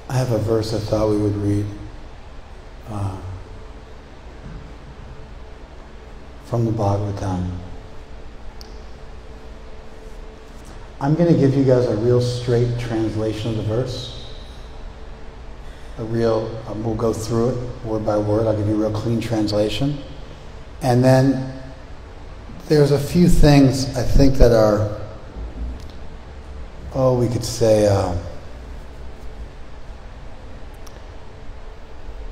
I have a verse I thought we would read from the Bhagavatam. I'm going to give you guys a real straight translation of the verse. We'll go through it word by word. I'll give you a real clean translation. And then there's a few things I think that are, we could say,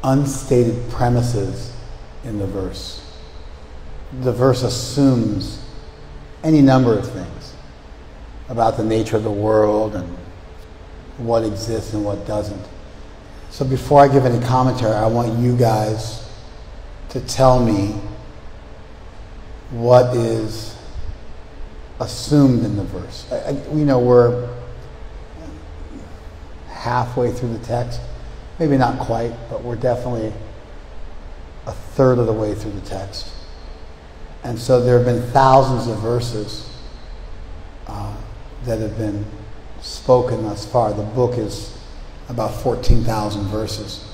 unstated premises in the verse. The verse assumes any number of things about the nature of the world and what exists and what doesn't. So before I give any commentary, I want you guys to tell me what is assumed in the verse. We're halfway through the text. Maybe not quite, but we're definitely a third of the way through the text. And so there have been thousands of verses that have been spoken thus far. The book is about 14,000 verses.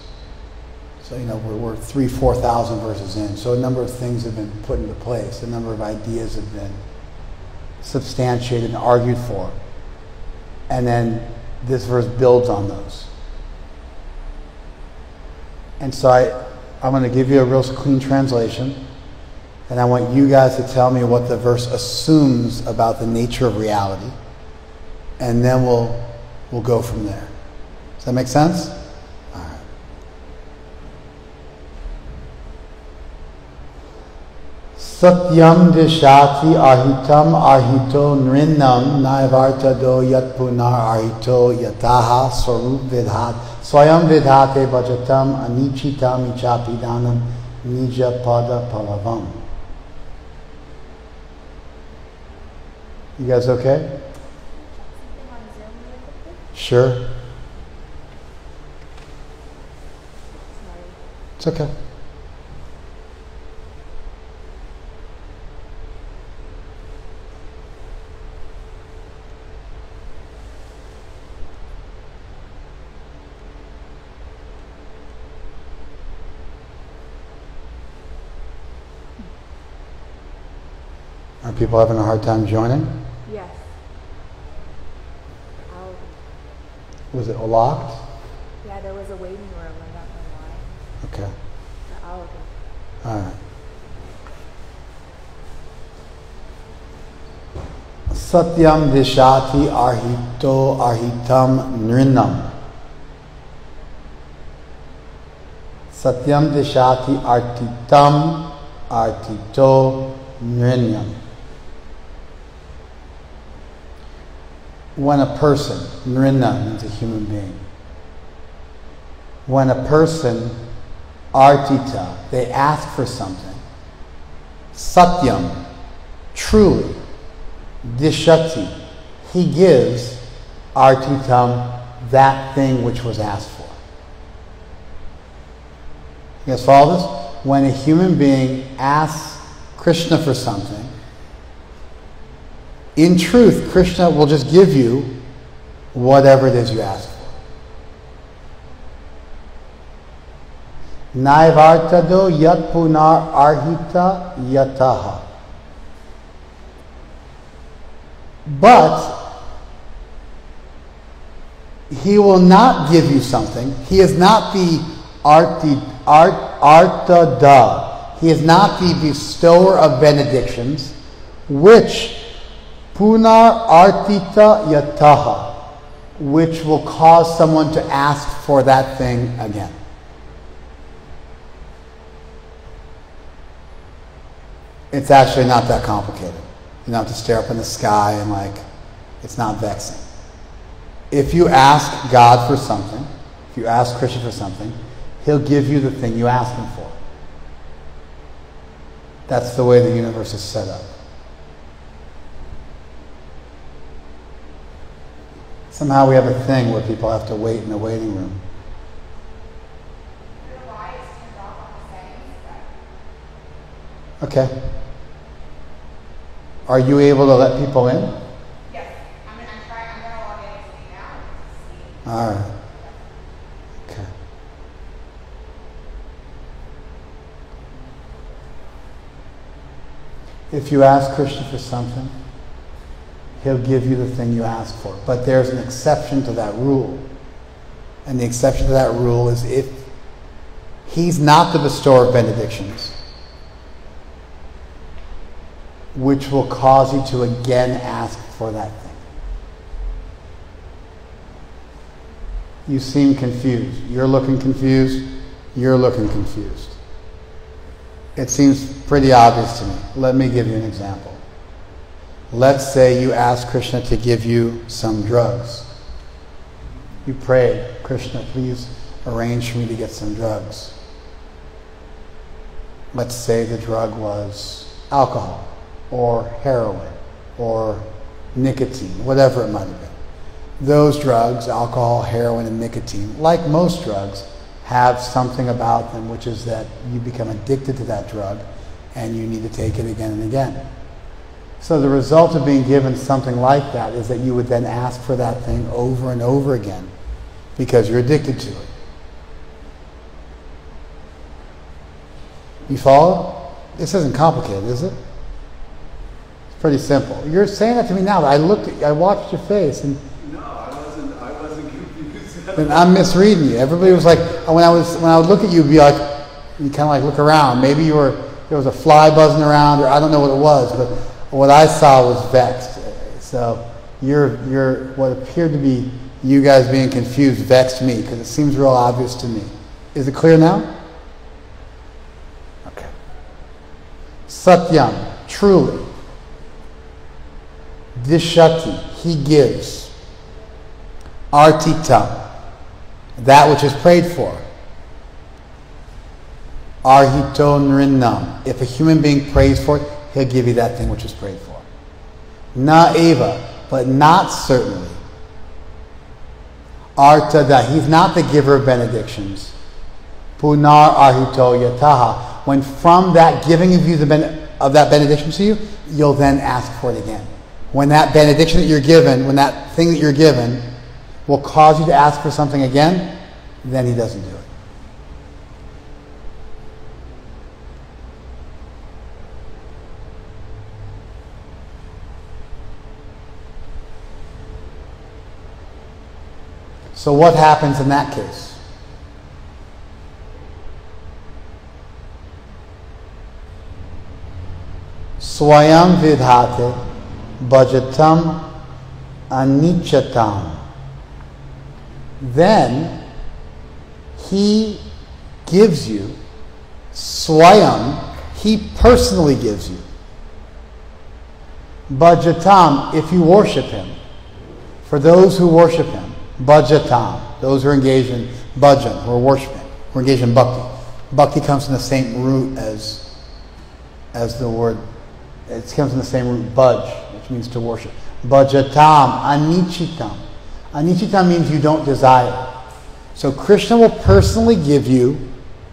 So, we're 4,000 verses in. So a number of things have been put into place. A number of ideas have been substantiated and argued for. And then this verse builds on those. And so I'm going to give you a real clean translation. And I want you guys to tell me what the verse assumes about the nature of reality. And then we'll go from there. Does that make sense? All right. Satyam dishati arhitam arhito nrinnam naivarta do yat punar arhito yataha swarup vidhat swayam vidhate bhajatam anichitam ichapidanam nija pada palavam. You guys okay? Sure. It's okay. Are people having a hard time joining? Yes. Was it locked? Yeah, there was a waiting room. I don't know why. Okay. But I'll open. All right. Satyam dishati arhito arhitam nrinnam. Satyam dishati artitam artito nrinnam. When a person, nrinna means a human being. When a person, artita, they ask for something, satyam, truly, dishati, he gives artitam, that thing which was asked for. You guys follow this? When a human being asks Krishna for something, in truth, Krishna will just give you whatever it is you ask for. Naivartado yat punar arhita yataha. But he will not give you something. He is not the artada. He is not the bestower of benedictions, which punar artita yataha, which will cause someone to ask for that thing again. It's actually not that complicated. You don't have to stare up in the sky and it's not vexing. If you ask God for something, if you ask Krishna for something, he'll give you the thing you ask him for. That's the way the universe is set up. Somehow we have a thing where people have to wait in the waiting room. Okay. Are you able to let people in? Yes. I'm going to All right. Okay. If you ask Krishna for something, he'll give you the thing you ask for. But there's an exception to that rule. And the exception to that rule is if he's not the bestower of benedictions, which will cause you to again ask for that thing. You seem confused. You're looking confused. You're looking confused. It seems pretty obvious to me. Let me give you an example. Let's say you ask Krishna to give you some drugs. You pray, Krishna, please arrange for me to get some drugs. Let's say the drug was alcohol, or heroin, or nicotine, whatever it might have been. Those drugs, alcohol, heroin, and nicotine, like most drugs, have something about them which is that you become addicted to that drug and you need to take it again and again. So the result of being given something like that is that you would then ask for that thing over and over again because you're addicted to it. You follow? This isn't complicated, is it? It's pretty simple. You're saying that to me now. I watched your face, and no, I wasn't confused. and I'm misreading you. Everybody was like, when I would look at you, be like, you kind of like look around. Maybe there was a fly buzzing around, or I don't know what it was, but what I saw was vexed. So you're what appeared to be you guys being confused vexed me because it seems real obvious to me. Is it clear now? Okay. Satyam, truly. Dishati, he gives. Artita, that which is prayed for. Arhito nrinnam, if a human being prays for it, he'll give you that thing which is prayed for. Na eva, but not certainly. Artada, he's not the giver of benedictions. Punar arhito yataha, when from that giving of you of that benediction to you, you'll then ask for it again. When that benediction that you're given, when that thing that you're given will cause you to ask for something again, then he doesn't do it. So what happens in that case? Swayam vidhate bhajatam anichatam. Then he gives you, swayam, he personally gives you. Bhajatam, if you worship him. For those who worship him. Bhajatam, those who are engaged in bhajan, who are worshiping, who are engaged in bhakti. Bhakti comes from the same root as the word, it comes from the same root, bhaj, which means to worship. Bhajatam, anichitam. Anichitam means you don't desire. So Krishna will personally give you,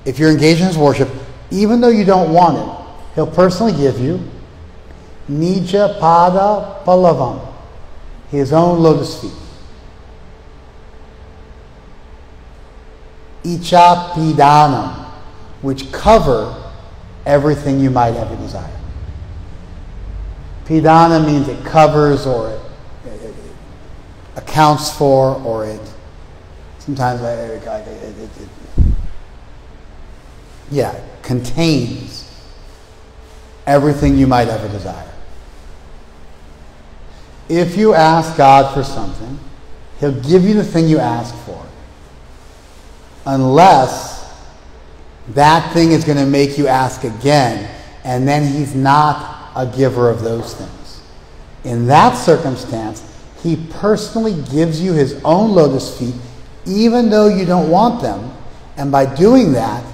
if you're engaged in his worship, even though you don't want it, he'll personally give you nija pada palavam, his own lotus feet. Icha pidanam, which cover everything you might ever desire. Pidana means it covers, or it accounts for, or it sometimes contains everything you might ever desire. If you ask God for something, he'll give you the thing you ask for, unless that thing is going to make you ask again, and then he's not a giver of those things. In that circumstance, he personally gives you his own lotus feet, even though you don't want them, and by doing that,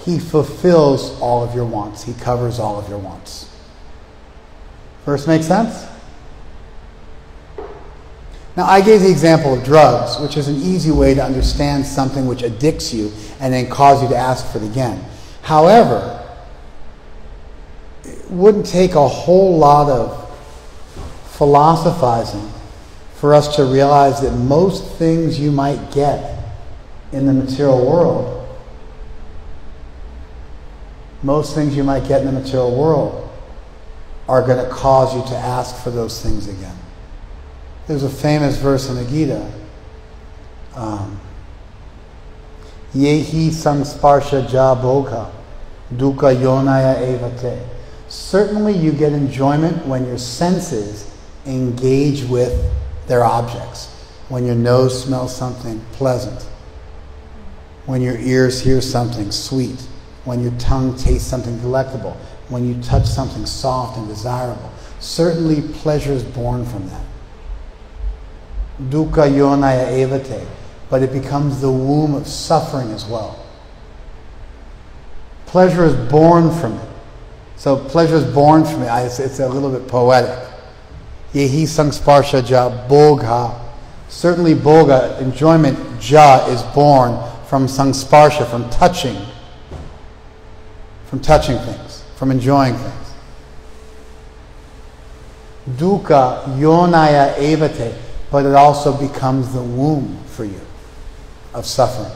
he fulfills all of your wants. He covers all of your wants. First, make sense? Now, I gave the example of drugs, which is an easy way to understand something which addicts you and then cause you to ask for it again. However, it wouldn't take a whole lot of philosophizing for us to realize that most things you might get in the material world, are going to cause you to ask for those things again. There's a famous verse in the Gita, Yehi samsparsha ja bhoga, dukkha yonaya evate. Certainly you get enjoyment when your senses engage with their objects. When your nose smells something pleasant. When your ears hear something sweet. When your tongue tastes something delectable. When you touch something soft and desirable. Certainly pleasure is born from that. Dukkha yonaya evate. But it becomes the womb of suffering as well. Pleasure is born from it. So pleasure is born from it. It's a little bit poetic. Yehi samsparsha ja bhoga. Certainly bhoga, enjoyment, ja, is born from samsparsha, from touching things, from enjoying things. Dukkha yonaya evate. But it also becomes the womb for you of suffering.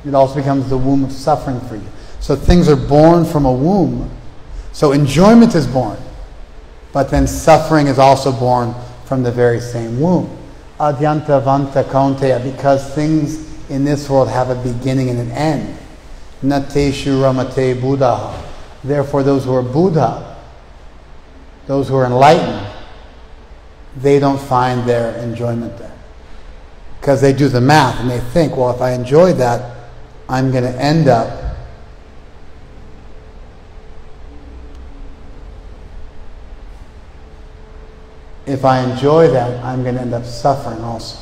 It also becomes the womb of suffering for you. So things are born from a womb. So enjoyment is born. But then suffering is also born from the very same womb. Adyanta vanta kaunteya, because things in this world have a beginning and an end. Nateshu ramate buddha. Therefore those who are Buddha, those who are enlightened, they don't find their enjoyment there. Because they do the math and they think, well, if I enjoy that, I'm going to end up suffering also.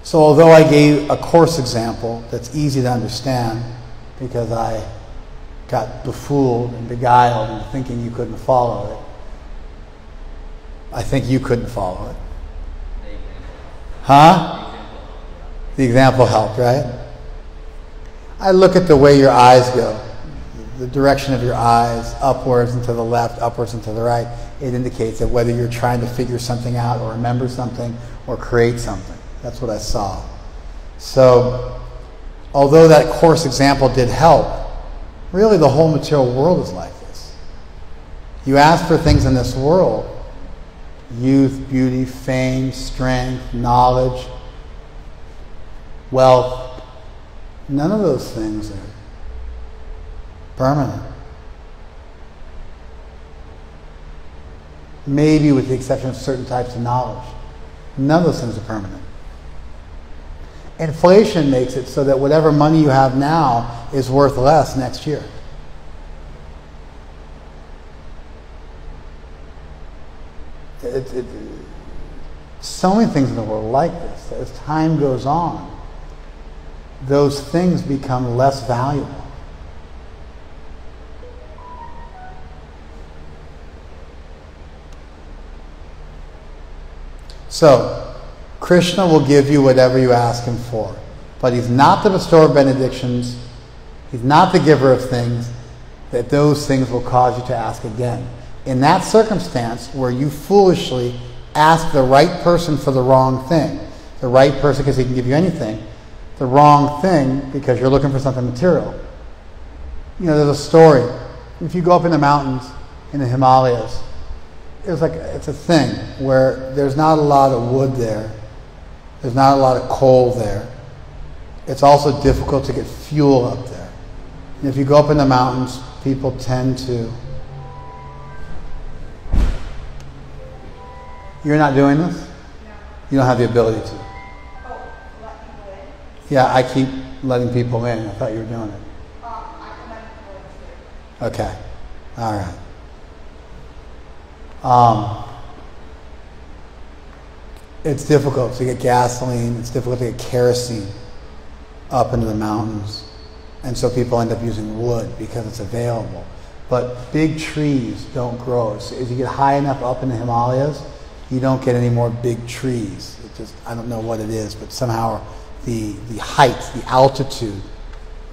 So although I gave a course example that's easy to understand, because I got befooled and beguiled into thinking you couldn't follow it, I think you couldn't follow it. Huh? The example helped, right? I look at the way your eyes go, the direction of your eyes, upwards and to the left, upwards and to the right. It indicates that whether you're trying to figure something out or remember something or create something. That's what I saw. So, although that course example did help, really the whole material world is like this. You ask for things in this world, youth, beauty, fame, strength, knowledge, wealth. None of those things are permanent. Maybe with the exception of certain types of knowledge. None of those things are permanent. Inflation makes it so that whatever money you have now is worth less next year. So many things in the world like this. As time goes on, those things become less valuable. So, Krishna will give you whatever you ask him for. But he's not the bestower of benedictions. He's not the giver of things, that those things will cause you to ask again. In that circumstance where you foolishly ask the right person for the wrong thing, the right person because he can give you anything, the wrong thing because you're looking for something material. You know, there's a story. If you go up in the mountains, in the Himalayas, it's a thing where there's not a lot of wood there. There's not a lot of coal there. It's also difficult to get fuel up there. And if you go up in the mountains, people tend to... You're not doing this? No. You don't have the ability to. Oh, let people in? Yeah, I keep letting people in. I thought you were doing it. I can let people in too. Okay. All right. It's difficult to get gasoline. It's difficult to get kerosene up into the mountains. And so people end up using wood because it's available. But big trees don't grow. So as you get high enough up in the Himalayas, you don't get any more big trees. It just, I don't know what it is, but somehow the height, the altitude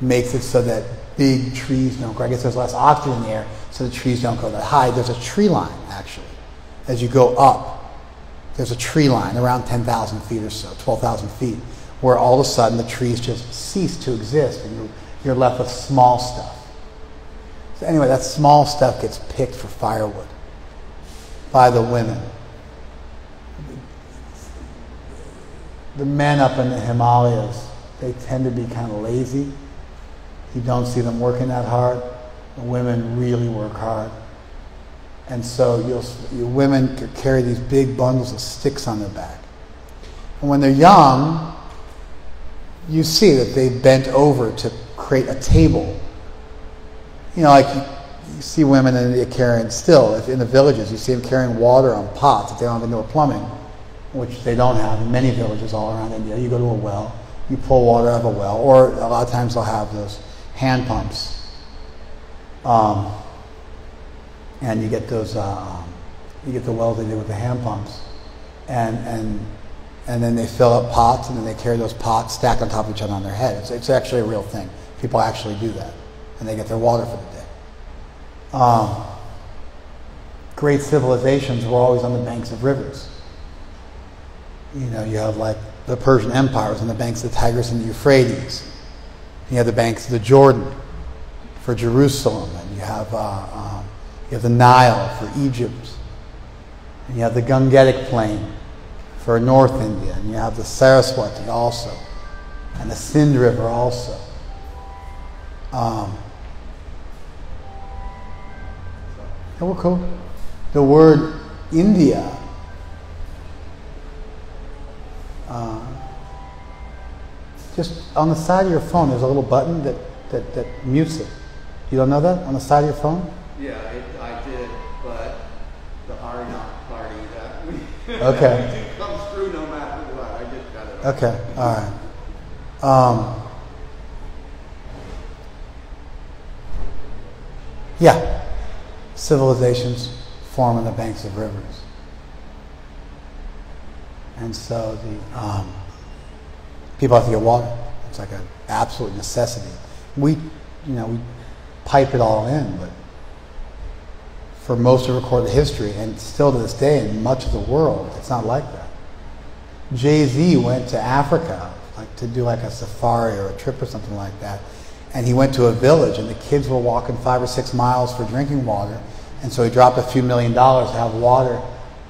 makes it so that big trees don't grow. I guess there's less oxygen in the air, so the trees don't go that high. There's a tree line, actually. as you go up, there's a tree line around 10,000 feet or so, 12,000 feet, where all of a sudden the trees just cease to exist and you're left with small stuff. So anyway, that small stuff gets picked for firewood by the women. The men up in the Himalayas, they tend to be kind of lazy. You don't see them working that hard. The women really work hard. And so your women carry these big bundles of sticks on their back. And when they're young, you see that they bent over to create a table. You know, like you see women in India carrying, still, if in the villages, you see them carrying water on pots if they don't have indoor plumbing, which they don't have in many villages all around India. You go to a well, you pull water out of a well, or a lot of times they'll have those hand pumps. And you get those, you get the wells they do with the hand pumps. And then they fill up pots, and then they carry those pots stacked on top of each other on their head. It's actually a real thing. People actually do that. And they get their water for the day. Great civilizations were always on the banks of rivers. You know, you have like the Persian Empire was on the banks of the Tigris and the Euphrates. You have the banks of the Jordan for Jerusalem, and you have the Nile for Egypt, and you have the Gangetic Plain for North India, and you have the Saraswati also, and the Sindh River also. Cool. The word India just on the side of your phone, there's a little button that mutes it. You don't know that? On the side of your phone? Yeah, I did, but the Aryan party that we Okay. do comes through no matter what. I just got it. Okay, all right. Yeah, civilizations form on the banks of rivers. And so the people have to get water. It's like an absolute necessity. We pipe it all in, but for most of recorded history, and still to this day in much of the world, it's not like that. Jay-Z went to Africa to do like a safari or a trip or something like that, and he went to a village, and the kids were walking 5 or 6 miles for drinking water, and so he dropped a few $1 million to have water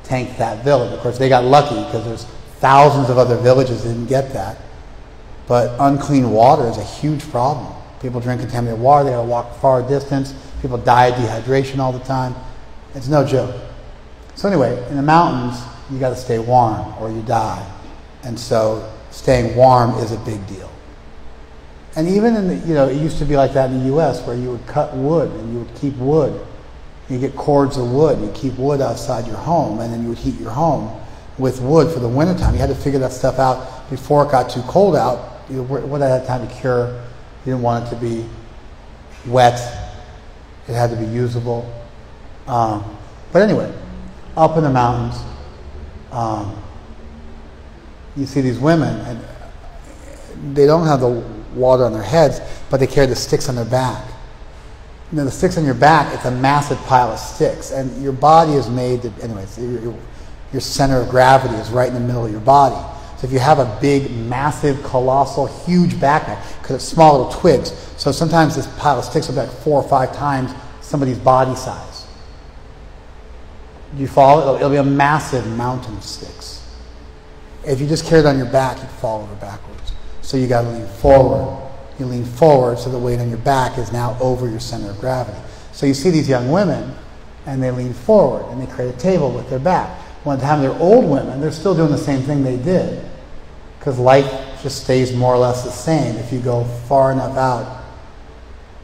tank that village. Of course, they got lucky because there's thousands of other villages that didn't get that. But unclean water is a huge problem. People drink contaminated water, they gotta walk far distance, people die of dehydration all the time. It's no joke. So anyway, in the mountains, you gotta stay warm or you die. And so staying warm is a big deal. And even in the, it used to be like that in the US where you would cut wood and you would keep wood. You get cords of wood, you keep wood outside your home, and then you would heat your home with wood for the wintertime. You had to figure that stuff out before it got too cold out. Wood had time to cure. You didn't want it to be wet. It had to be usable. But anyway, up in the mountains, you see these women, and they don't have the water on their heads, but they carry the sticks on their back. And then the sticks on your back, it's a massive pile of sticks. And your body is made to, anyways, your center of gravity is right in the middle of your body. So if you have a big, massive, colossal, huge backpack, because it's small little twigs, so sometimes this pile of sticks will be like 4 or 5 times somebody's body size. Do you follow? It'll be a massive mountain of sticks. If you just carry it on your back, you'd fall over backwards. So you got to lean forward. You lean forward so the weight on your back is now over your center of gravity. So you see these young women, and they lean forward, and they create a table with their back. When the time they're old women, they're still doing the same thing they did, because life just stays more or less the same. If you go far enough out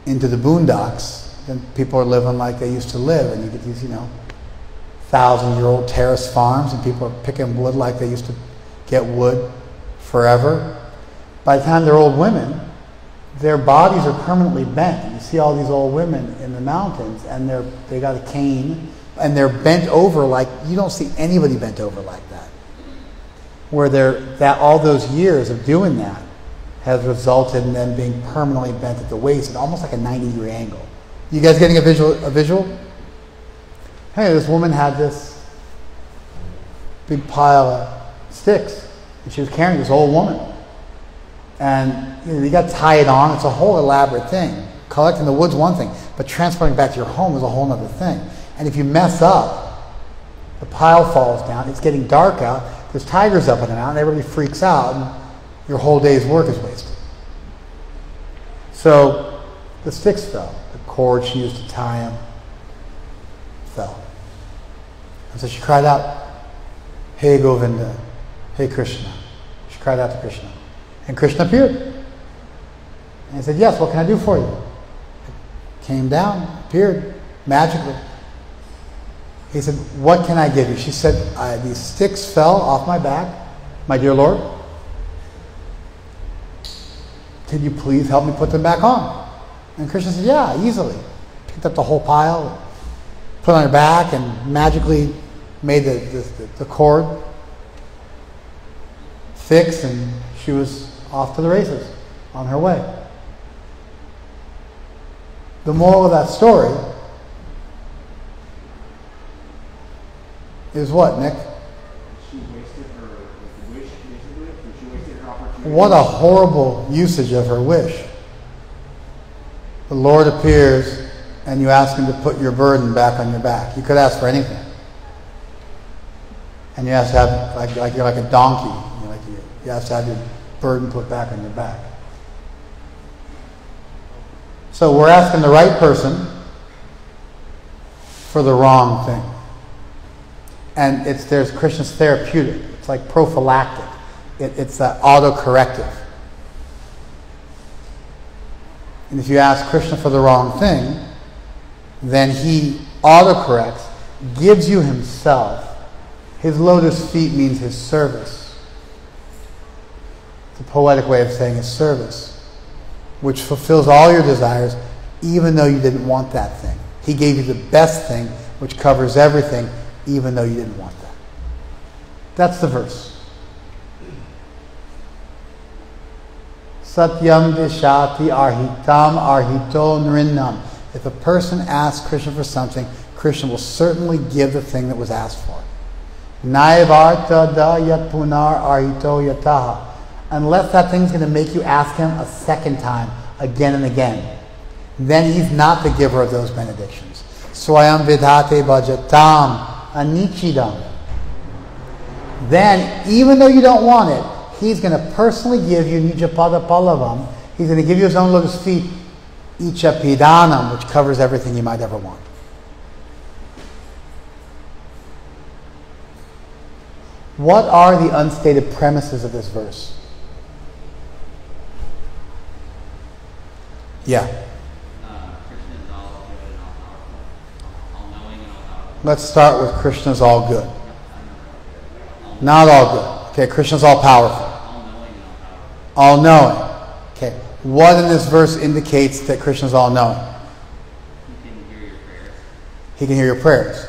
into the boondocks, then people are living like they used to live, and you get these, 1,000-year-old terrace farms, and people are picking wood like they used to get wood forever. By the time they're old women, their bodies are permanently bent. And you see all these old women in the mountains, and they got a cane, and they're bent over like you don't see anybody bent over like that. Where all those years of doing that has resulted in them being permanently bent at the waist at almost like a 90-degree angle. You guys getting a visual? Hey, this woman had this big pile of sticks. And she was carrying this old woman. And you got to tie it on. It's a whole elaborate thing. Collecting the wood's one thing, but transporting back to your home is a whole other thing. And if you mess up, the pile falls down. It's getting dark out. There's tigers up in the mountain. Everybody freaks out, and your whole day's work is wasted. So the sticks fell. The cord she used to tie them fell. And so she cried out, "Hey Govinda, hey Krishna." She cried out to Krishna. And Krishna appeared. And he said, "Yes, what can I do for you?" Came down, appeared magically. He said, "What can I give you?" She said, "These sticks fell off my back, my dear Lord. Could you please help me put them back on?" And Krishna said, "Yeah, easily." Picked up the whole pile, put it on her back, and magically made the cord fix, and she was off to the races on her way. The moral of that story is what, Nick? She wasted her wish, basically. She wasted her opportunity. What a horrible usage of her wish. The Lord appears and you ask him to put your burden back on your back. You could ask for anything. And you have to have, like you're like a donkey. You have to have your burden put back on your back. So we're asking the right person for the wrong thing. And there's Krishna's therapeutic. It's like prophylactic. It's auto-corrective. And if you ask Krishna for the wrong thing, then he auto-corrects, gives you himself. His lotus feet means his service. It's a poetic way of saying his service, which fulfills all your desires, even though you didn't want that thing. He gave you the best thing, which covers everything, even though you didn't want that. That's the verse. Satyam deshati arhitam arhito nrinnam. If a person asks Krishna for something, Krishna will certainly give the thing that was asked for. Naivarta da yat punar arhito yataha. Unless that thing's going to make you ask him a second time, again and again, then he's not the giver of those benedictions. Swayam vidhate bhajatam anichidam. Then, even though you don't want it, he's going to personally give you nijapada pallavam. He's going to give you his own lotus feet, ichapidanam, which covers everything you might ever want. What are the unstated premises of this verse? Yeah. Krishna is all good and all powerful, all knowing and all powerful. Let's start with Krishna's all good. Not all good. Okay, Krishna's all powerful. All knowing and all powerful. All knowing. Okay. What in this verse indicates that Krishna's all knowing? He can hear your prayers. He can hear your prayers.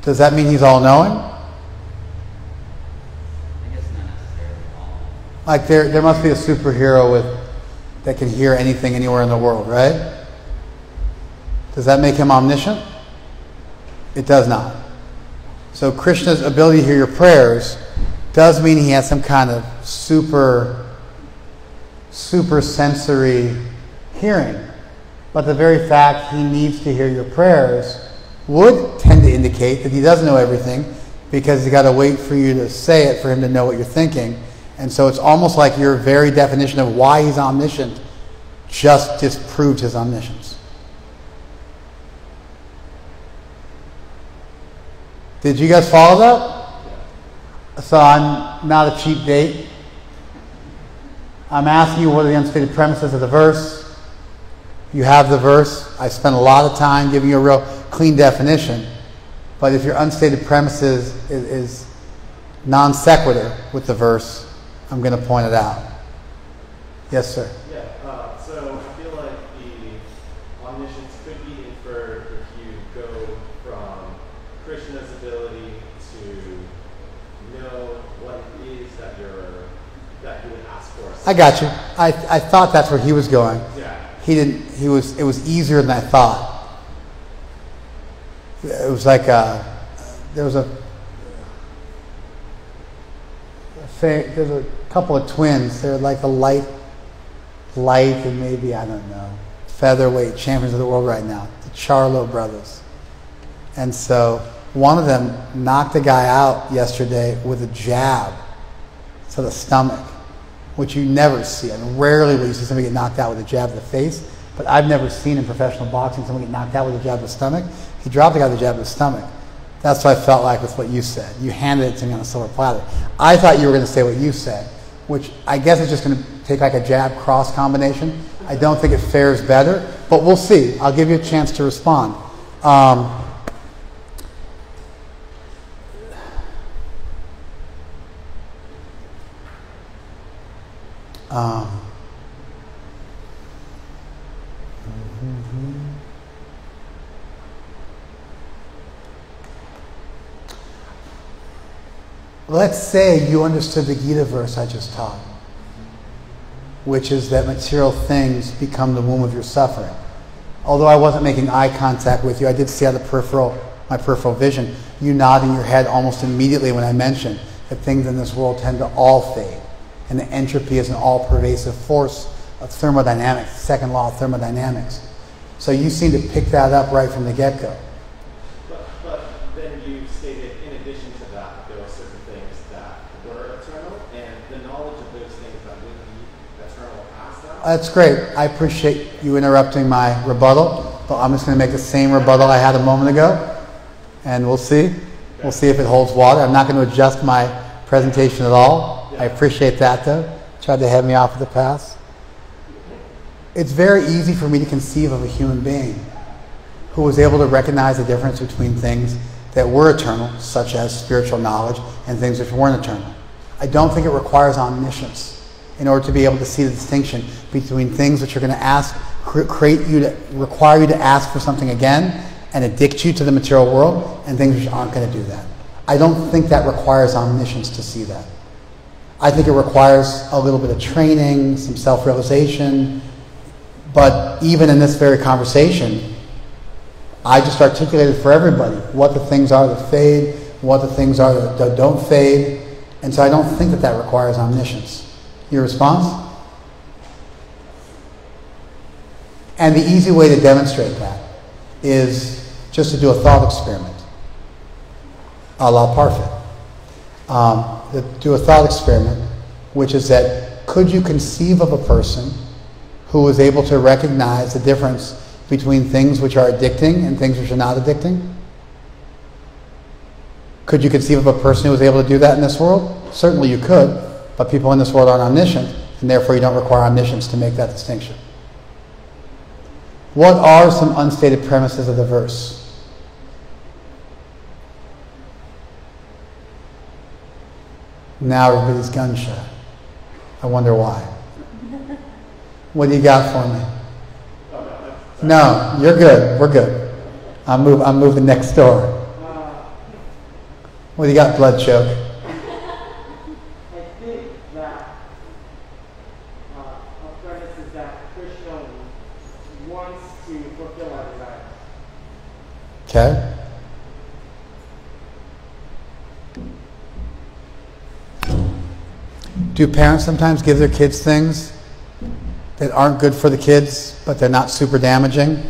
Does that mean he's all knowing? I guess not necessarily all. Like there must be a superhero that can hear anything anywhere in the world, right? Does that make him omniscient? It does not. So Krishna's ability to hear your prayers does mean he has some kind of super sensory hearing. But the very fact he needs to hear your prayers would tend to indicate that he doesn't know everything, because he's got to wait for you to say it for him to know what you're thinking. And so it's almost like your very definition of why he's omniscient just disproved his omniscience. Did you guys follow that? So I'm not a cheap date. I'm asking you what are the unstated premises of the verse. You have the verse. I spent a lot of time giving you a real clean definition. But if your unstated premises is non sequitur with the verse, I'm going to point it out. Yes, sir. Yeah, so I feel like the omniscience could be inferred if you go from Krishna's ability to know what it is that you would ask for. I got you. I thought that's where he was going. Yeah. It was easier than I thought. It was like there was a there's a couple of twins. They're like the light and maybe, I don't know, featherweight champions of the world right now, the Charlo brothers. And so one of them knocked a guy out yesterday with a jab to the stomach, which you never see. I mean, rarely will you see somebody get knocked out with a jab to the face, but I've never seen in professional boxing someone get knocked out with a jab to the stomach. He dropped the guy with a jab to the stomach. That's what I felt like with what you said. You handed it to me on a silver platter. I thought you were going to say what you said, which I guess is just going to take like a jab-cross combination. I don't think it fares better, but we'll see. I'll give you a chance to respond. Let's say you understood the Gita verse I just taught, which is that material things become the womb of your suffering. Although I wasn't making eye contact with you, I did see out of my peripheral vision, you nodding your head almost immediately when I mentioned that things in this world tend to all fade. And that entropy is an all-pervasive force of thermodynamics, the second law of thermodynamics. So you seem to pick that up right from the get-go. But then you stated, in addition to that, there are certain things that were eternal, and the knowledge of those things that would be eternal past that. That's great. I appreciate you interrupting my rebuttal, but I'm just going to make the same rebuttal I had a moment ago, and we'll see. We'll see if it holds water. I'm not going to adjust my presentation at all. I appreciate that, though. Tried to head me off at the pass. It's very easy for me to conceive of a human being who was able to recognize the difference between things that were eternal, such as spiritual knowledge, and things which weren't eternal. I don't think it requires omniscience in order to be able to see the distinction between things which are going to require you to ask for something again and addict you to the material world, and things which aren't going to do that. I don't think that requires omniscience to see that. I think it requires a little bit of training, some self-realization, but even in this very conversation, I just articulated for everybody what the things are that fade, what the things are that don't fade, and so I don't think that that requires omniscience. Your response? And the easy way to demonstrate that is just to do a thought experiment, a la Parfit. Do a thought experiment, which is that could you conceive of a person who was able to recognize the difference between things which are addicting and things which are not addicting? Could you conceive of a person who was able to do that in this world? Certainly you could, but people in this world aren't omniscient, and therefore you don't require omniscience to make that distinction. What are some unstated premises of the verse? Now everybody's gun shy. I wonder why. What do you got for me? No, you're good. We're good. I'm moving next door. What do you got, blood choke? I think that a premise is that Krishna wants to fulfill our desires. Okay. Do parents sometimes give their kids things that aren't good for the kids, but they're not super damaging,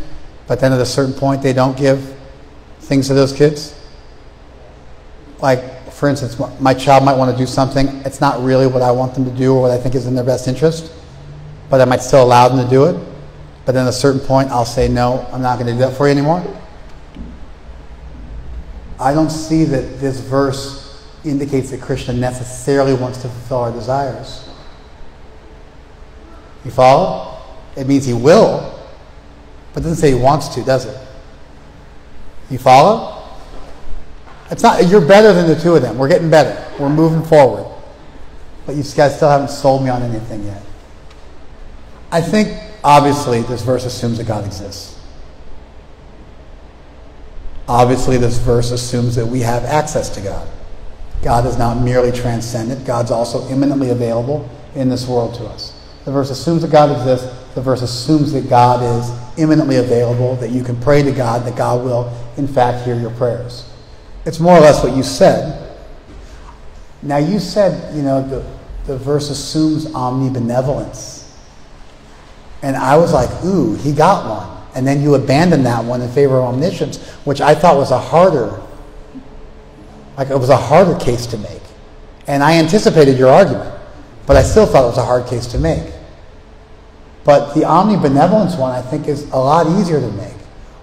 but then at a certain point they don't give things to those kids? Like, for instance, my child might want to do something. It's not really what I want them to do or what I think is in their best interest, but I might still allow them to do it. But then at a certain point I'll say, no, I'm not going to do that for you anymore. I don't see that this verse indicates that Krishna necessarily wants to fulfill our desires. You follow? It means he will, but it doesn't say he wants to, does it? You follow? It's not. You're better than the two of them. We're getting better. We're moving forward. But you guys still haven't sold me on anything yet. I think, obviously, this verse assumes that God exists. Obviously, this verse assumes that we have access to God. God is not merely transcendent. God's also immanently available in this world to us. The verse assumes that God exists. The verse assumes that God is immanently available, that you can pray to God, that God will, in fact, hear your prayers. It's more or less what you said. Now you said, the verse assumes omnibenevolence. And I was like, ooh, he got one. And then you abandoned that one in favor of omniscience, which I thought was a harder case to make. And I anticipated your argument, but I still thought it was a hard case to make. But the omnibenevolence one, I think, is a lot easier to make.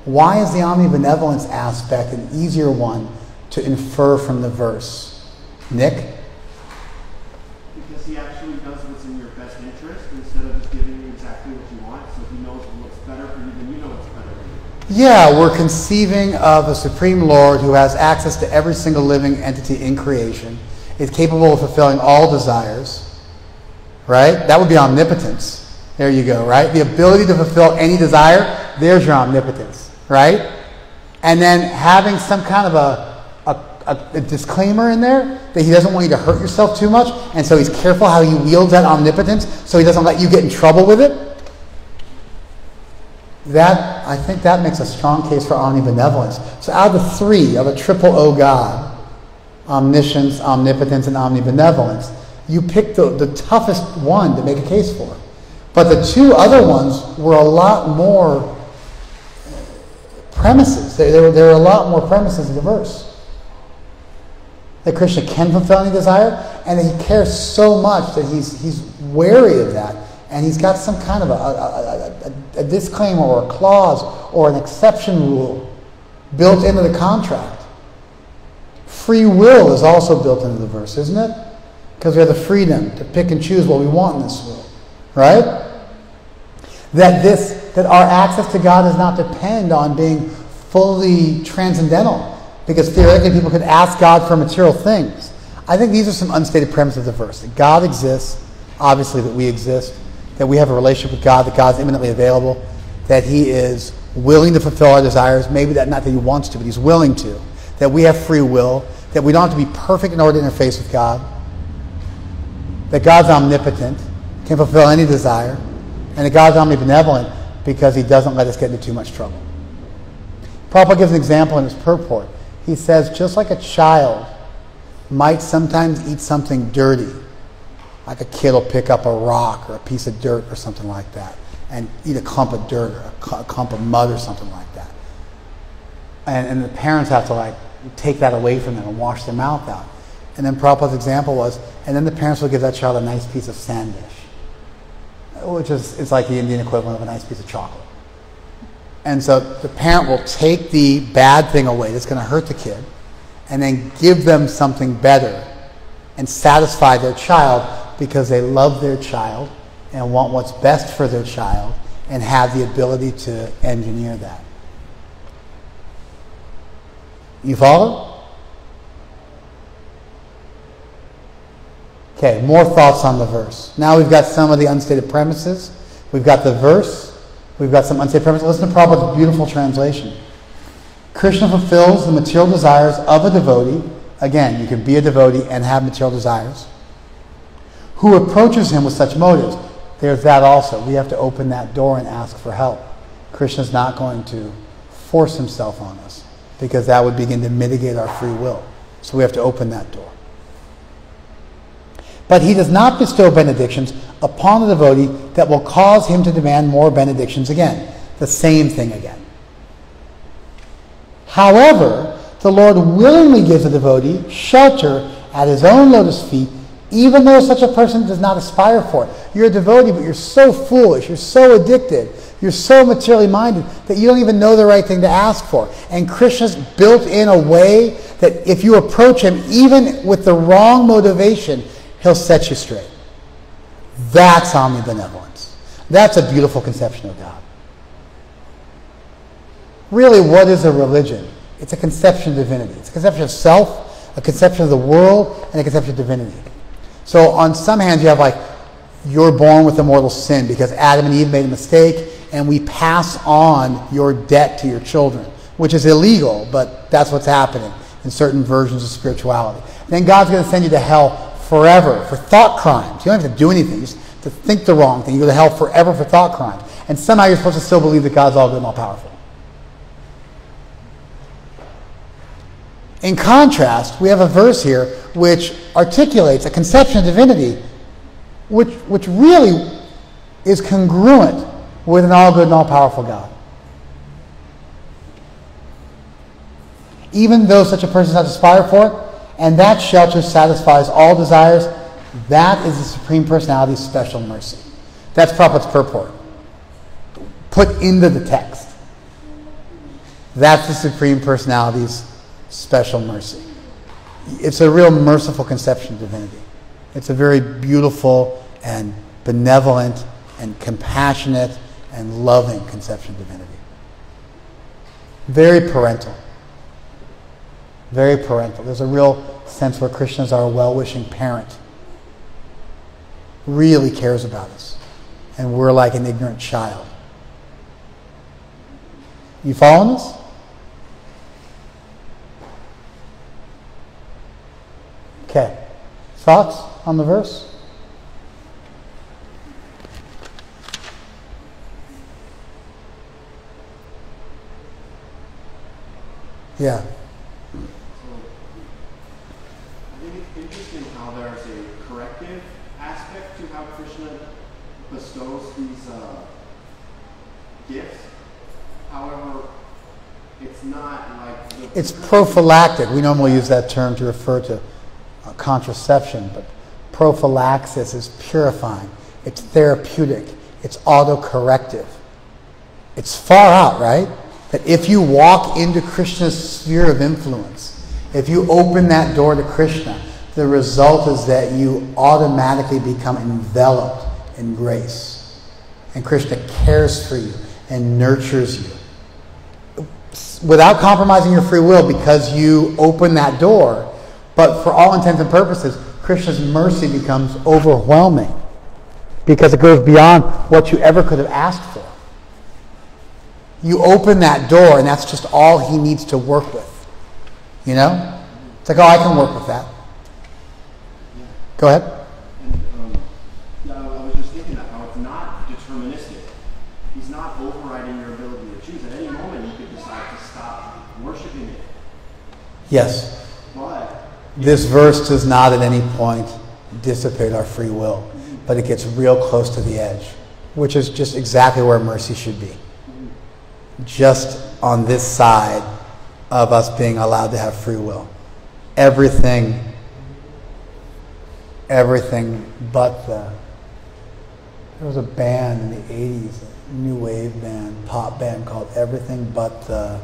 Why is the omnibenevolence aspect an easier one to infer from the verse? Nick? Because he actually does what's in your best interest instead of just giving you exactly what you want. So he knows what's better for you, then you know what's better for you. Yeah, we're conceiving of a Supreme Lord who has access to every single living entity in creation, is capable of fulfilling all desires, right? That would be omnipotence. There you go, right? The ability to fulfill any desire, there's your omnipotence, right? And then having some kind of a disclaimer in there that he doesn't want you to hurt yourself too much, and so he's careful how he wields that omnipotence so he doesn't let you get in trouble with it. I think that makes a strong case for omnibenevolence. So out of the three of a triple O God, omniscience, omnipotence, and omnibenevolence, you picked the toughest one to make a case for. But the two other ones were a lot more premises. There were a lot more premises in the verse. That Krishna can fulfill any desire, and that he cares so much that he's wary of that, and he's got some kind of a disclaimer or a clause or an exception rule built into the contract. Free will is also built into the verse, isn't it? Because we have the freedom to pick and choose what we want in this world, right? That our access to God does not depend on being fully transcendental, because theoretically people could ask God for material things. I think these are some unstated premises of the verse. That God exists, obviously that we exist, that we have a relationship with God, that God's imminently available, that he is willing to fulfill our desires, maybe not that he wants to, but he's willing to, that we have free will, that we don't have to be perfect in order to interface with God, that God's omnipotent, can fulfill any desire, and that God's omnibenevolent because he doesn't let us get into too much trouble. Prabhupada gives an example in his purport. He says, just like a child might sometimes eat something dirty, like a kid will pick up a rock or a piece of dirt or something like that, and eat a clump of dirt or a clump of mud or something like that. And the parents have to take that away from them and wash their mouth out. And then Prabhupada's example was, and then the parents will give that child a nice piece of sandish, which is like the Indian equivalent of a nice piece of chocolate. And so the parent will take the bad thing away that's going to hurt the kid and then give them something better and satisfy their child because they love their child and want what's best for their child and have the ability to engineer that. You follow? Okay, more thoughts on the verse. Now we've got some of the unstated premises. We've got the verse. We've got some unstated premises. Listen to Prabhupada's beautiful translation. Krishna fulfills the material desires of a devotee. Again, you can be a devotee and have material desires. Who approaches him with such motives. There's that also. We have to open that door and ask for help. Krishna's not going to force himself on us because that would begin to mitigate our free will. So we have to open that door. But he does not bestow benedictions upon the devotee that will cause him to demand more benedictions again. The same thing again. However, the Lord willingly gives the devotee shelter at his own lotus feet, even though such a person does not aspire for it. You're a devotee, but you're so foolish, you're so addicted, you're so materially minded that you don't even know the right thing to ask for. And Krishna's built in a way that if you approach him, even with the wrong motivation, he'll set you straight. That's omnibenevolence. That's a beautiful conception of God. Really, what is a religion? It's a conception of divinity. It's a conception of self, a conception of the world, and a conception of divinity. So on some hands you have you're born with a mortal sin because Adam and Eve made a mistake and we pass on your debt to your children, which is illegal, but that's what's happening in certain versions of spirituality. Then God's going to send you to hell forever for thought crimes. You don't have to do anything. You just have to think the wrong thing. You go to hell forever for thought crimes. And somehow you're supposed to still believe that God's all good and all powerful. In contrast, we have a verse here which articulates a conception of divinity which really is congruent with an all-good and all-powerful God. Even though such a person is not aspired for it, and that shelter satisfies all desires, that is the Supreme Personality's special mercy. That's Prabhupada's purport, put into the text. That's the Supreme Personality's special mercy. It's a real merciful conception of divinity. It's a very beautiful and benevolent and compassionate and loving conception of divinity. Very parental. Very parental. There's a real sense where Krishna is our well-wishing parent. Really cares about us. And we're like an ignorant child. You following us? Okay. Thoughts on the verse? Yeah. I think it's interesting how there's a corrective aspect to how Krishna bestows these gifts. However, it's not like... It's prophylactic. We normally use that term to refer to contraception, but prophylaxis is purifying. It's therapeutic. It's autocorrective. It's far out, right? That if you walk into Krishna's sphere of influence, if you open that door to Krishna, the result is that you automatically become enveloped in grace. And Krishna cares for you and nurtures you. Without compromising your free will, because you open that door, but for all intents and purposes, Krishna's mercy becomes overwhelming because it goes beyond what you ever could have asked for. You open that door, and that's just all he needs to work with. You know? It's like, oh, I can work with that. Go ahead. And I was just thinking that how it's not deterministic. He's not overriding your ability to choose. At any moment, you could decide to stop worshiping it. Yes. But This verse does not at any point dissipate our free will, but it gets real close to the edge, which is just exactly where mercy should be. Just on this side of us being allowed to have free will. Everything but the... There was a band in the 80s, a new wave band, pop band called Everything But the...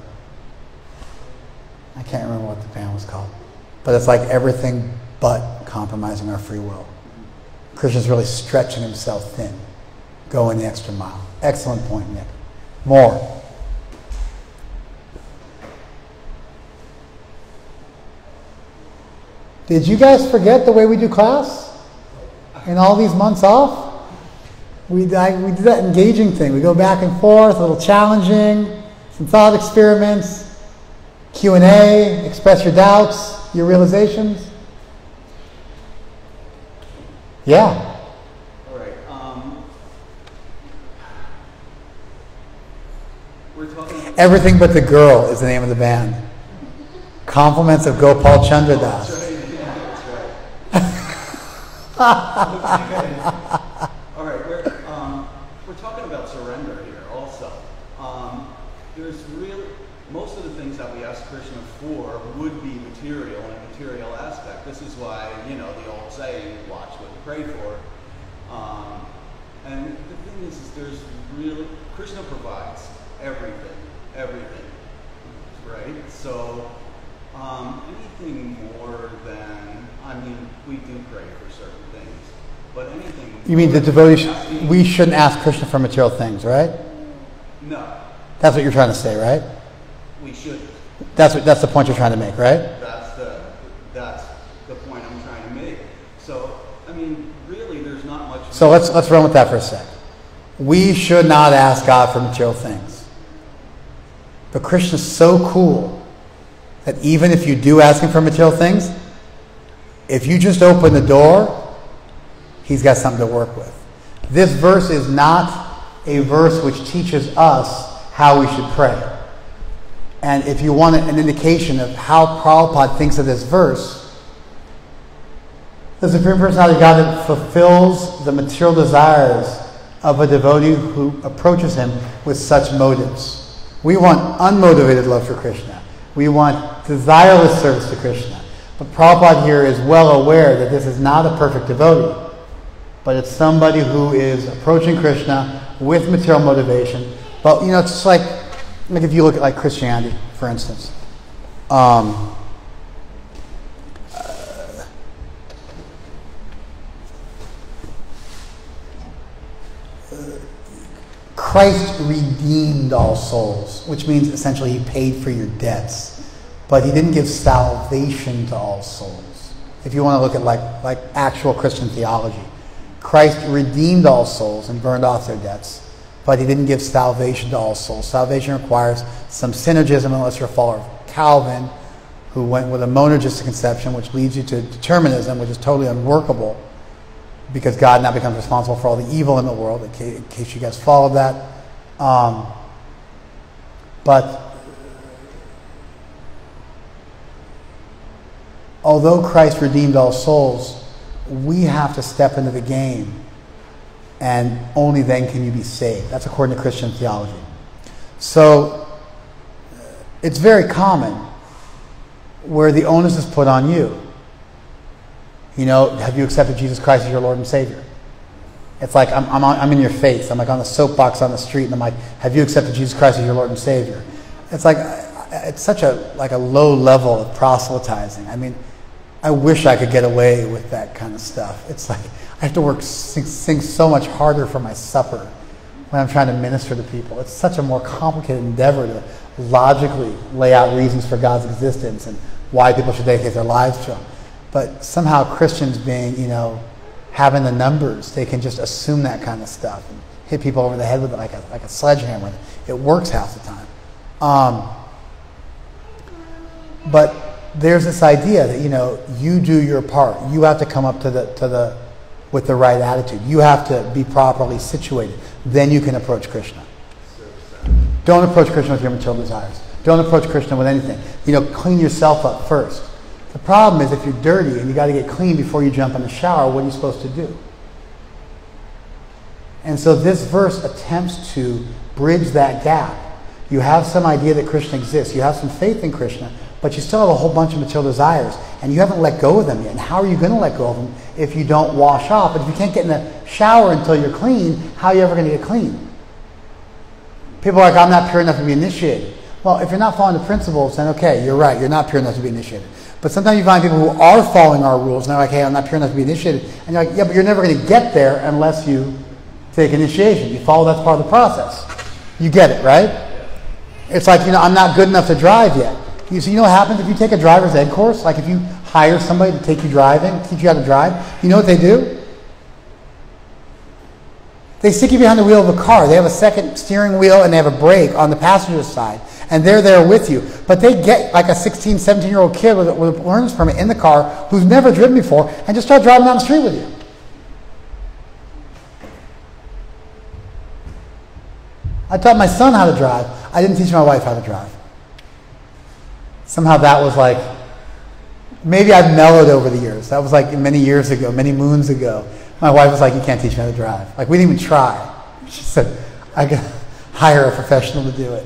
I can't remember what the band was called. But it's like everything but compromising our free will. Krishna's really stretching himself thin, going the extra mile. Excellent point, Nick. More. Did you guys forget the way we do class? In all these months off? We do that engaging thing. We go back and forth, a little challenging, some thought experiments, Q&A, express your doubts, your realizations. Yeah. All right. We're talking. Everything But the Girl is the name of the band. Compliments of Gopal Chandra Das. All right, we're talking about surrender here also. There's really, most of the things that we ask Krishna for would be material and a material aspect. This is why, the old saying, watch what you pray for. And the thing is there's really, Krishna provides everything, right? So anything more than, we do pray for certain things, but anything... You mean the devotees, we shouldn't ask Krishna for material things, right? No. That's what you're trying to say, right? We shouldn't. That's the point you're trying to make, right? That's the point I'm trying to make. So, really, there's not much... So let's run with that for a sec. We should not ask God for material things. But Krishna's so cool that even if you do ask him for material things, if you just open the door, he's got something to work with. This verse is not a verse which teaches us how we should pray. And if you want an indication of how Prabhupada thinks of this verse, the Supreme Personality of Godhead fulfills the material desires of a devotee who approaches him with such motives. We want unmotivated love for Krishna. We want desireless service to Krishna. But Prabhupada here is well aware that this is not a perfect devotee, but it's somebody who is approaching Krishna with material motivation. But, it's just like if you look at Christianity, for instance. Christ redeemed all souls, which means essentially he paid for your debts. But he didn't give salvation to all souls. If you want to look at like actual Christian theology, Christ redeemed all souls and burned off their debts. But he didn't give salvation to all souls. Salvation requires some synergism, unless you're a follower of Calvin, who went with a monergistic conception, which leads you to determinism, which is totally unworkable, because God now becomes responsible for all the evil in the world, in case you guys followed that. But although Christ redeemed all souls, we have to step into the game, and only then can you be saved. That's according to Christian theology. So it's very common where the onus is put on you. Have you accepted Jesus Christ as your Lord and Savior? It's like I'm in your face. I'm like on the soapbox on the street, and I'm like, have you accepted Jesus Christ as your Lord and Savior? It's like, it's such a low level of proselytizing. I mean, I wish I could get away with that kind of stuff. It's like I have to sing so much harder for my supper when I'm trying to minister to people. It's such a more complicated endeavor to logically lay out reasons for God's existence and why people should dedicate their lives to Him. But somehow Christians being, having the numbers, they can just assume that kind of stuff and hit people over the head with it like a sledgehammer. It works half the time. But there's this idea that, you do your part. You have to come up with the right attitude. You have to be properly situated. Then you can approach Krishna. Don't approach Krishna with your material desires. Don't approach Krishna with anything. Clean yourself up first. The problem is if you're dirty and you got to get clean before you jump in the shower, what are you supposed to do? And so this verse attempts to bridge that gap. You have some idea that Krishna exists. You have some faith in Krishna, but you still have a whole bunch of material desires, and you haven't let go of them yet. And how are you going to let go of them if you don't wash off? But if you can't get in the shower until you're clean, how are you ever going to get clean? People are like, I'm not pure enough to be initiated. Well, if you're not following the principles, then okay, you're right. You're not pure enough to be initiated. But sometimes you find people who are following our rules, and they're like, hey, I'm not pure enough to be initiated. And you're like, yeah, but you're never going to get there unless you take initiation. You follow, that's part of the process. You get it, right? It's like, I'm not good enough to drive yet. So you know what happens if you take a driver's ed course? Like if you hire somebody to take you driving, teach you how to drive, you know what they do? They stick you behind the wheel of a car. They have a second steering wheel and they have a brake on the passenger side. And they're there with you. But they get like a 16, 17-year-old kid with a learner's permit in the car who's never driven before and just start driving down the street with you. I taught my son how to drive. I didn't teach my wife how to drive. Somehow that was like, maybe I've mellowed over the years. That was like many years ago, many moons ago. My wife was like, you can't teach me how to drive. Like, we didn't even try. She said, I could hire a professional to do it.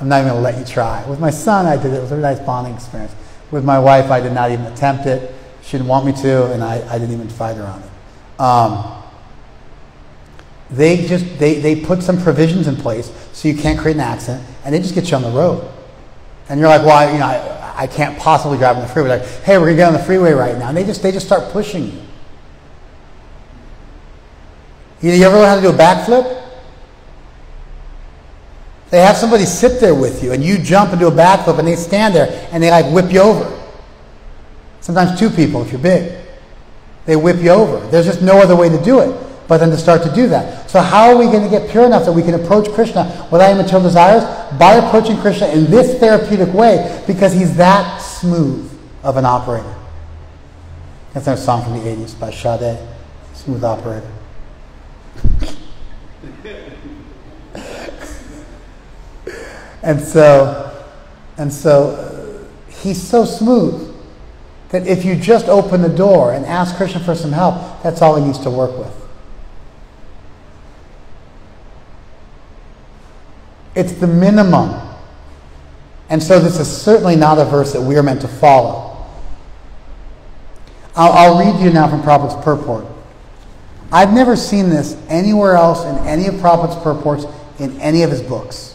I'm not even going to let you try. With my son, I did it. It was a nice bonding experience. With my wife, I did not even attempt it. She didn't want me to, and I didn't even fight her on it. They put some provisions in place so you can't create an accident, and they just get you on the road. And you're like, well, I can't possibly drive on the freeway. Like, hey, we're going to get on the freeway right now. And they just start pushing you. You ever learn how to do a backflip? They have somebody sit there with you, and you jump and do a backflip, and they stand there, and they like whip you over. Sometimes two people, if you're big. They whip you over. There's just no other way to do it but then to start to do that. So how are we going to get pure enough that we can approach Krishna without any material desires? By approaching Krishna in this therapeutic way, because he's that smooth of an operator. That's our song from the 80s by Sade, Smooth Operator. And so And so he's so smooth that if you just open the door and ask Krishna for some help, that's all he needs to work with. It's the minimum. And so this is certainly not a verse that we are meant to follow. I'll read you now from Prabhupada's purport. I've never seen this anywhere else in any of Prabhupada's purports in any of his books.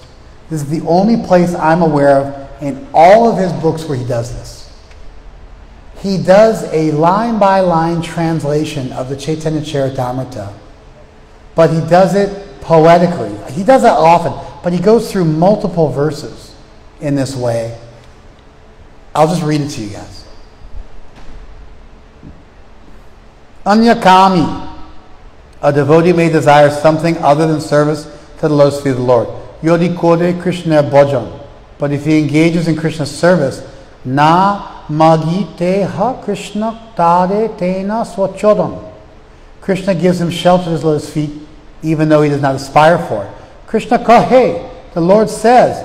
This is the only place I'm aware of in all of his books where he does this. He does a line-by-line translation of the Chaitanya Charitamrita, but he does it poetically. He does that often, but he goes through multiple verses in this way. I'll just read it to you guys. Anyakami. A devotee may desire something other than service to the lotus feet of the Lord. Yodi kode Krishna bhajan. But if he engages in Krishna's service, na magite ha Krishna tade tena swachodam. Krishna gives him shelter at his lotus feet, even though he does not aspire for it. Krishna kahe, the Lord says,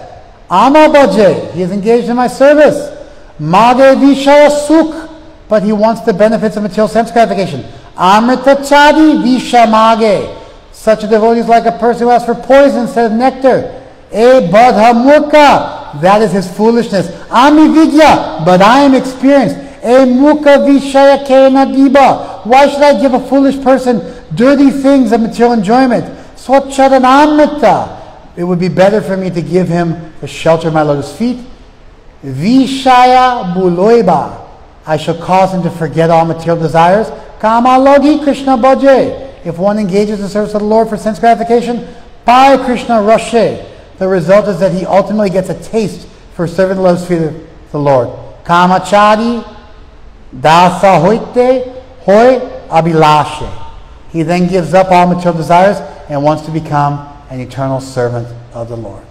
ama bhaje, he is engaged in my service. Mage vishaya sukh, but he wants the benefits of material sense gratification. Amrita chadi vishamage. Such a devotee is like a person who asks for poison instead of nectar. E badha mukha. That is his foolishness. Ami vidya. But I am experienced. E mukha vishaya kena diba. Why should I give a foolish person dirty things of material enjoyment? Swachchadanamrita. It would be better for me to give him the shelter of my lotus feet. Vishaya buloiba. I shall cause him to forget all material desires. Kama logi Krishna bhaje. If one engages in service of the Lord for sense gratification, by Krishna rashe. The result is that he ultimately gets a taste for serving the lotus feet of the Lord. Kama chadi dasa hoite hoi abhilashe. He then gives up all material desires and wants to become an eternal servant of the Lord.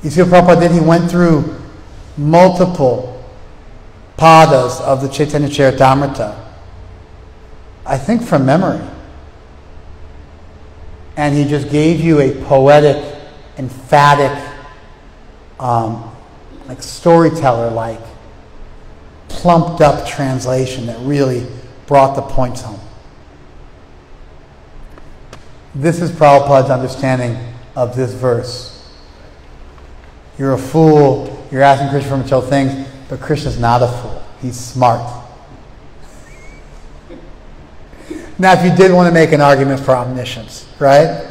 You see what Prabhupada did? He went through multiple padas of the Chaitanya Charitamrita, I think from memory. And he just gave you a poetic, emphatic, like storyteller-like, plumped up translation that really brought the points home. This is Prabhupada's understanding of this verse. You're a fool, you're asking Krishna for material things, but Krishna's not a fool. He's smart. Now, if you did want to make an argument for omniscience, right?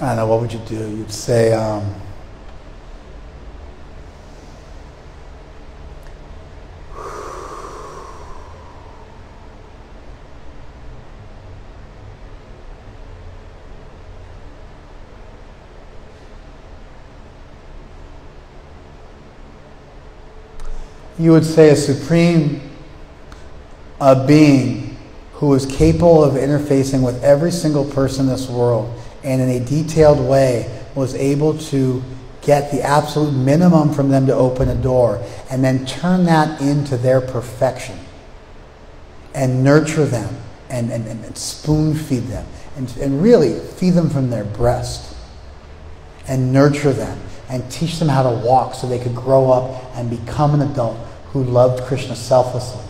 I don't know, what would you do? You'd say, you would say a supreme being who is capable of interfacing with every single person in this world and in a detailed way was able to get the absolute minimum from them to open a door and then turn that into their perfection and nurture them and spoon feed them and really feed them from their breast and nurture them and teach them how to walk so they could grow up and become an adult who loved Krishna selflessly.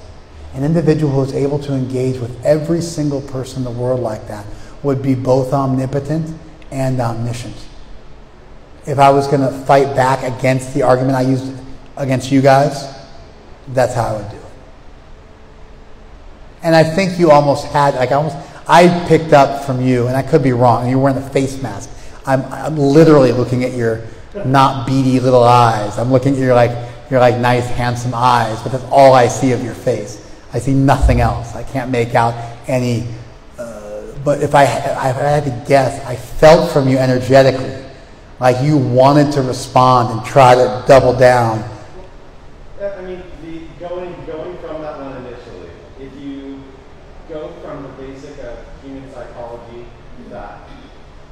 An individual who is able to engage with every single person in the world like that would be both omnipotent and omniscient. If I was going to fight back against the argument I used against you guys, that's how I would do it. And I think you almost had, I picked up from you, and I could be wrong, you were wearing the face mask. I'm literally looking at your not beady little eyes. I'm looking at your nice, handsome eyes, but that's all I see of your face. I see nothing else. I can't make out any, but if I had to guess, I felt from you energetically, like you wanted to respond and try to double down. I mean, going from that one initially, if you go from the basic of human psychology, that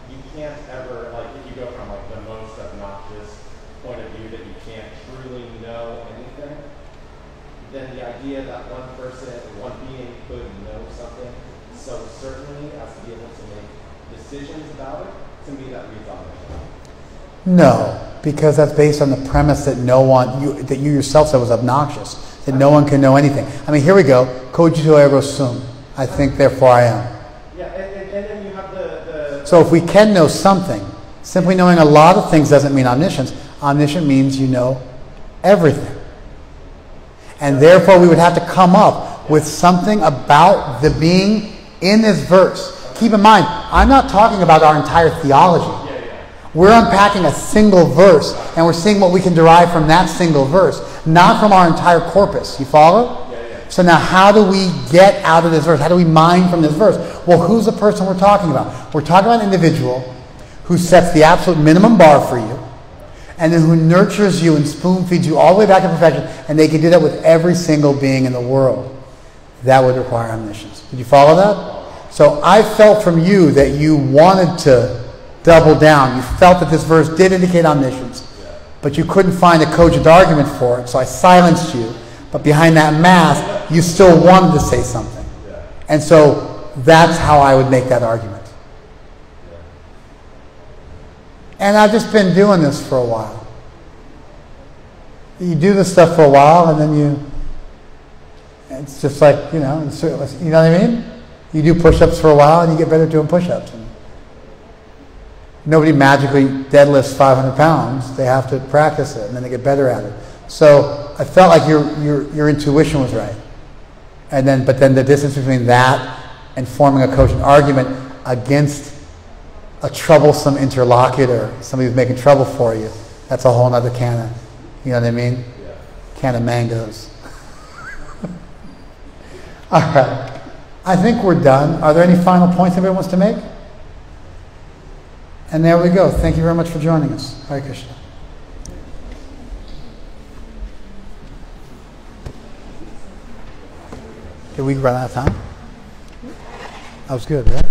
you can't ever, like, if you go from like the most obnoxious point of view that you can't truly know anything, then the idea that one person, one being could know something so certainly as to be able to make decisions about it, to me that reads omniscience. No. Because that's based on the premise that that you yourself said was obnoxious, that no one can know anything. I mean, here we go. Cogito ergo sum. I think, therefore I am. Yeah, and then you have the... So if we can know something, simply knowing a lot of things doesn't mean omniscience. Omniscient means you know everything. And therefore we would have to come up with something about the being in this verse. Keep in mind, I'm not talking about our entire theology. We're unpacking a single verse, and we're seeing what we can derive from that single verse, not from our entire corpus. You follow? So now how do we get out of this verse? How do we mine from this verse? Well, who's the person we're talking about? We're talking about an individual who sets the absolute minimum bar for you, and then who nurtures you and spoon feeds you all the way back to perfection, and they can do that with every single being in the world. That would require omniscience. Did you follow that? So I felt from you that you wanted to double down. You felt that this verse did indicate omniscience, but you couldn't find a cogent argument for it, so I silenced you. But behind that mask, you still wanted to say something. And so that's how I would make that argument. And I've just been doing this for a while. You do this stuff for a while, and then it's just like, you know what I mean? You do push-ups for a while, and you get better at doing push-ups. Nobody magically deadlifts 500 pounds. They have to practice it, and then they get better at it. So I felt like your intuition was right. But then the distance between that and forming a cogent argument against a troublesome interlocutor, somebody who's making trouble for you, that's a whole other can of, you know what I mean? Can of mangoes. All right. I think we're done. Are there any final points anybody wants to make? And there we go. Thank you very much for joining us. Hare Krishna. Did we run out of time? That was good, right?